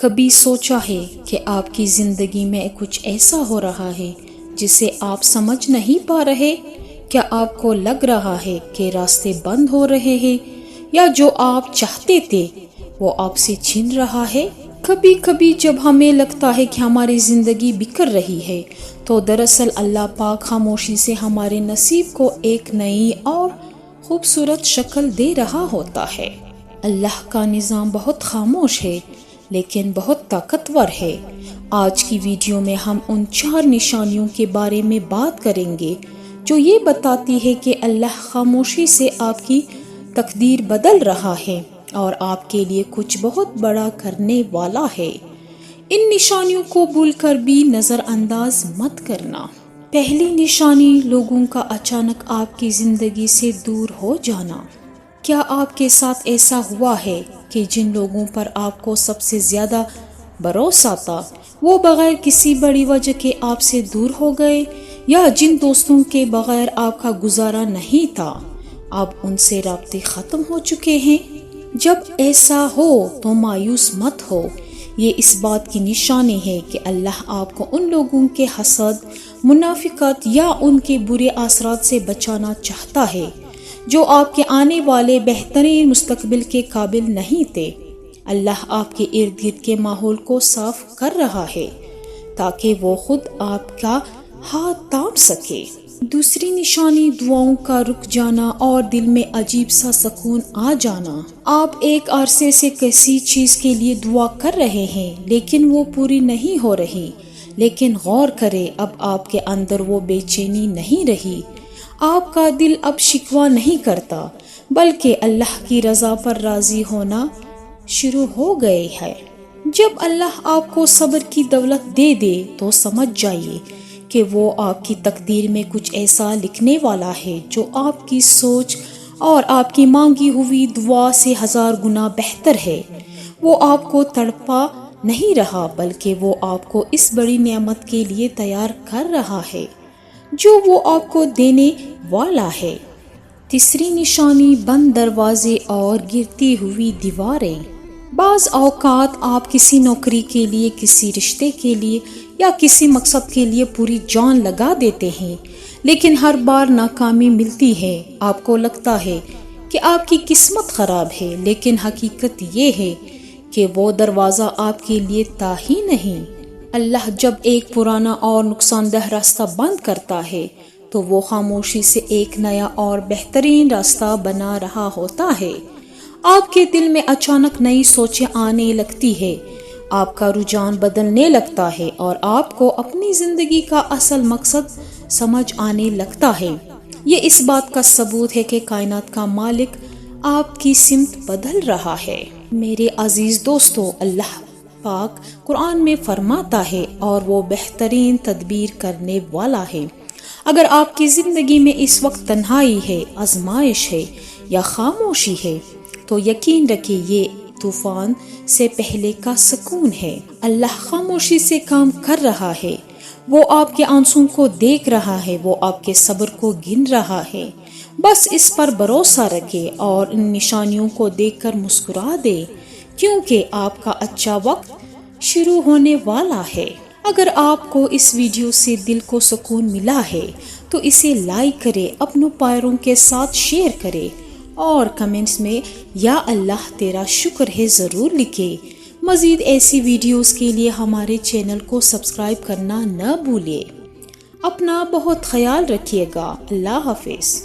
کبھی سوچا ہے کہ آپ کی زندگی میں کچھ ایسا ہو رہا ہے جسے آپ سمجھ نہیں پا رہے؟ کیا آپ کو لگ رہا ہے کہ راستے بند ہو رہے ہیں یا جو آپ چاہتے تھے وہ آپ سے چھن رہا ہے؟ کبھی کبھی جب ہمیں لگتا ہے کہ ہماری زندگی بکھر رہی ہے تو دراصل اللہ پاک خاموشی سے ہمارے نصیب کو ایک نئی اور خوبصورت شکل دے رہا ہوتا ہے۔ اللہ کا نظام بہت خاموش ہے لیکن بہت طاقتور ہے۔ آج کی ویڈیو میں ہم ان 4 نشانیوں کے بارے میں بات کریں گے جو یہ بتاتی ہے کہ اللہ خاموشی سے آپ کی تقدیر بدل رہا ہے اور آپ کے لیے کچھ بہت بڑا کرنے والا ہے۔ ان نشانیوں کو بھول کر بھی نظر انداز مت کرنا۔ پہلی نشانی لوگوں کا اچانک آپ کی زندگی سے دور ہو جانا۔ کیا آپ کے ساتھ ایسا ہوا ہے کہ جن لوگوں پر آپ کو سب سے زیادہ بھروسہ تھا وہ بغیر کسی بڑی وجہ کے آپ سے دور ہو گئے، یا جن دوستوں کے بغیر آپ کا گزارا نہیں تھا اب ان سے رابطے ختم ہو چکے ہیں؟ جب ایسا ہو تو مایوس مت ہو، یہ اس بات کی نشانی ہے کہ اللہ آپ کو ان لوگوں کے حسد، منافقت یا ان کے برے اثرات سے بچانا چاہتا ہے جو آپ کے آنے والے بہترین مستقبل کے قابل نہیں تھے۔ اللہ آپ کے ارد گرد کے ماحول کو صاف کر رہا ہے تاکہ وہ خود آپ کا ہاتھ تھام سکے۔ دوسری نشانی دعاؤں کا رک جانا اور دل میں عجیب سا سکون آ جانا۔ آپ ایک عرصے سے کسی چیز کے لیے دعا کر رہے ہیں لیکن وہ پوری نہیں ہو رہی، لیکن غور کریں اب آپ کے اندر وہ بے چینی نہیں رہی۔ آپ کا دل اب شکوہ نہیں کرتا بلکہ اللہ کی رضا پر راضی ہونا شروع ہو گئے ہے۔ جب اللہ آپ کو صبر کی دولت دے دے تو سمجھ جائیے کہ وہ آپ کی تقدیر میں کچھ ایسا لکھنے والا ہے جو آپ کی سوچ اور آپ کی مانگی ہوئی دعا سے 1000 گنا بہتر ہے۔ وہ آپ کو تڑپا نہیں رہا بلکہ وہ آپ کو اس بڑی نعمت کے لیے تیار کر رہا ہے جو وہ آپ کو دینے والا ہے۔ تیسری نشانی بند دروازے اور گرتی ہوئی دیواریں۔ بعض اوقات آپ کسی نوکری کے لیے، کسی رشتے کے لیے یا کسی مقصد کے لیے پوری جان لگا دیتے ہیں لیکن ہر بار ناکامی ملتی ہے۔ آپ کو لگتا ہے کہ آپ کی قسمت خراب ہے لیکن حقیقت یہ ہے کہ وہ دروازہ آپ کے لیے تھا ہی نہیں۔ اللہ جب ایک پرانا اور نقصان دہ راستہ بند کرتا ہے تو وہ خاموشی سے ایک نیا اور بہترین راستہ بنا رہا ہوتا ہے۔ آپ کے دل میں اچانک نئی سوچیں آنے لگتی ہے، آپ کا رجحان بدلنے لگتا ہے اور آپ کو اپنی زندگی کا اصل مقصد سمجھ آنے لگتا ہے۔ یہ اس بات کا ثبوت ہے کہ کائنات کا مالک آپ کی سمت بدل رہا ہے۔ میرے عزیز دوستو، اللہ پاک قرآن میں فرماتا ہے اور وہ بہترین تدبیر کرنے والا ہے۔ اگر آپ کی زندگی میں اس وقت تنہائی ہے، آزمائش ہے یا خاموشی ہے تو یقین رکھیں یہ طوفان سے پہلے کا سکون ہے۔ اللہ خاموشی سے کام کر رہا ہے، وہ آپ کے آنسوں کو دیکھ رہا ہے، وہ آپ کے صبر کو گن رہا ہے۔ بس اس پر بھروسہ رکھے اور ان نشانیوں کو دیکھ کر مسکرا دے کیونکہ آپ کا اچھا وقت شروع ہونے والا ہے۔ اگر آپ کو اس ویڈیو سے دل کو سکون ملا ہے تو اسے لائک کرے، اپنوں پیاروں کے ساتھ شیئر کرے اور کمنٹس میں یا اللہ تیرا شکر ہے ضرور لکھے۔ مزید ایسی ویڈیوز کے لیے ہمارے چینل کو سبسکرائب کرنا نہ بھولے۔ اپنا بہت خیال رکھیے گا۔ اللہ حافظ۔